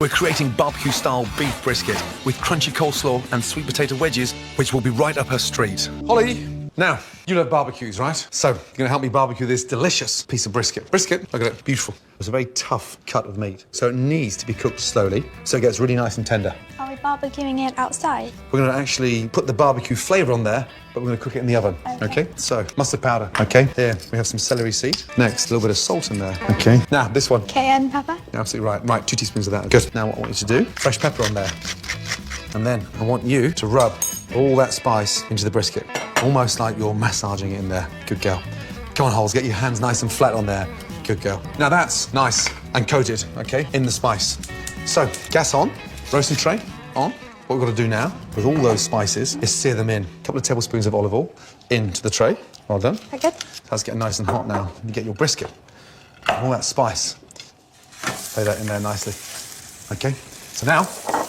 We're creating barbecue-style beef brisket with crunchy coleslaw and sweet potato wedges, which will be right up her street. Holly, now, you love barbecues, right? So, you're going to help me barbecue this delicious piece of brisket. Brisket, look at it, beautiful. It's a very tough cut of meat, so it needs to be cooked slowly, so it gets really nice and tender. Are we barbecuing it outside? We're going to actually put the barbecue flavour on there, but we're going to cook it in the oven, okay? So, mustard powder, okay? Here, we have some celery seed. Next, a little bit of salt in there, okay? Now, this one. Cayenne pepper? Absolutely right. Right, 2 teaspoons of that. Good. Now, what I want you to do, fresh pepper on there. And then I want you to rub all that spice into the brisket, almost like you're massaging it in there. Good girl. Come on, Holes, get your hands nice and flat on there. Good girl. Now that's nice and coated, okay, in the spice. So, gas on, roasting tray on. What we've got to do now, with all those spices, is sear them in. A couple of tablespoons of olive oil into the tray. Well done. Very good. That's getting nice and hot now. You get your brisket. All that spice. Lay that in there nicely. Okay, so now,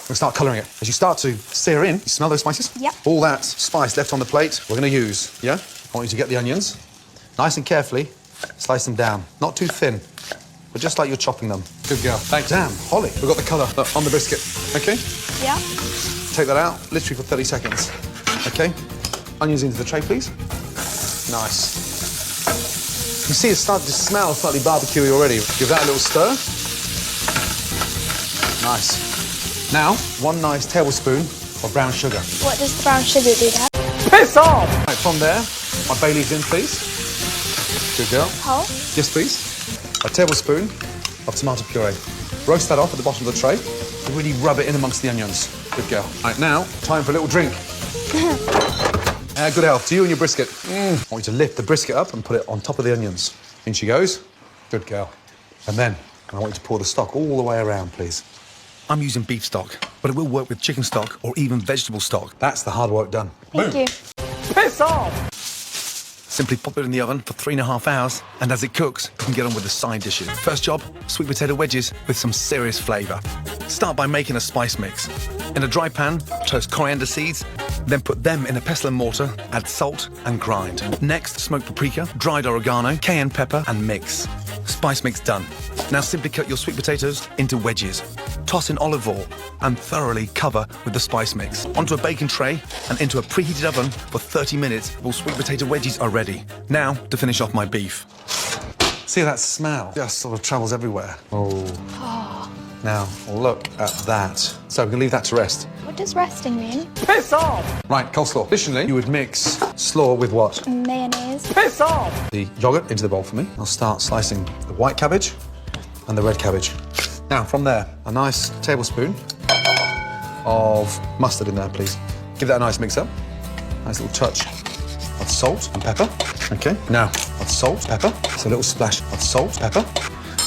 we'll start colouring it. As you start to sear in, you smell those spices? Yep. All that spice left on the plate, we're going to use, yeah? I want you to get the onions, nice and carefully, slice them down. Not too thin, but just like you're chopping them. Good girl. Thanks. Damn, Holly, we've got the colour on the brisket, okay? Yeah. Take that out, literally for 30 seconds, okay? Onions into the tray, please. Nice. You see it's starting to smell slightly barbecuey already. Give that a little stir. Nice. Now, 1 nice tablespoon of brown sugar. What does the brown sugar do, Dad? Piss off! Right, from there, my bay leaves in, please. Good girl. Whole? Yes, please. A tablespoon of tomato puree. Roast that off at the bottom of the tray. And really rub it in amongst the onions. Good girl. Right, now, time for a little drink. Good health to you and your brisket. I want you to lift the brisket up and put it on top of the onions. In she goes. Good girl. And then, I want you to pour the stock all the way around, please. I'm using beef stock, but it will work with chicken stock or even vegetable stock. That's the hard work done. Thank you. Piss off! Simply pop it in the oven for 3.5 hours, and as it cooks, you can get on with the side dishes. First job, sweet potato wedges with some serious flavour. Start by making a spice mix. In a dry pan, toast coriander seeds, then put them in a pestle and mortar, add salt and grind. Next, smoked paprika, dried oregano, cayenne pepper and mix. Spice mix done. Now simply cut your sweet potatoes into wedges. Toss in olive oil and thoroughly cover with the spice mix. Onto a baking tray and into a preheated oven for 30 minutes. All sweet potato wedges are ready. Now to finish off my beef. See that smell? Just sort of travels everywhere. Oh. Now look at that. So we're gonna leave that to rest. What does resting mean? Piss off! Right, coleslaw. Additionally, you would mix slaw with what? Mayonnaise. Piss off! The yogurt into the bowl for me. I'll start slicing the white cabbage and the red cabbage. Now, from there, a nice tablespoon of mustard in there, please. Give that a nice mix up. Nice little touch of salt and pepper. Okay, now, of salt, pepper. So a little splash of salt, pepper.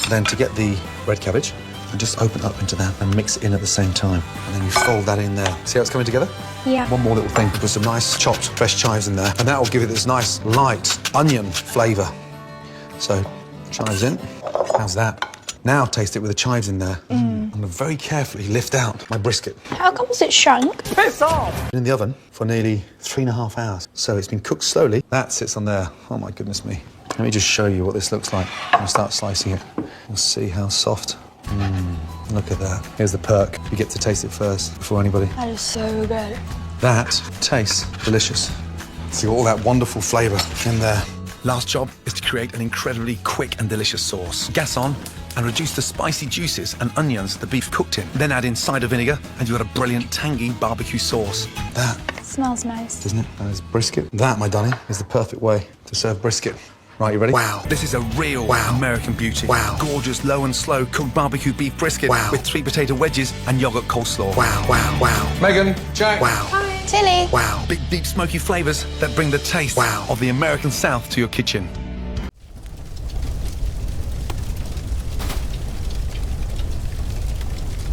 Then to get the red cabbage, and just open up into that and mix it in at the same time. And then you fold that in there. See how it's coming together? Yeah. One more little thing. Put some nice chopped fresh chives in there. And that will give it this nice light onion flavour. So, chives in. How's that? Now taste it with the chives in there. I'm going to very carefully lift out my brisket. How come it shrunk? Piss off! In the oven for nearly 3.5 hours. So it's been cooked slowly. That sits on there. Oh my goodness me. Let me just show you what this looks like. I'm going to start slicing it. You'll see how soft. Look at that. Here's the perk. You get to taste it first before anybody. That is so good. That tastes delicious. See all that wonderful flavour in there. Last job is to create an incredibly quick and delicious sauce. Gas on and reduce the spicy juices and onions the beef cooked in. Then add in cider vinegar and you've got a brilliant tangy barbecue sauce. That Smells nice. Doesn't it? That is brisket. That, my darling, is the perfect way to serve brisket. Right, you ready? Wow. This is a real American beauty. Wow. Gorgeous, low and slow cooked barbecue beef brisket with sweet potato wedges and yogurt coleslaw. Wow. Megan, Jack. Hi. Tilly. Big, deep, smoky flavours that bring the taste of the American South to your kitchen.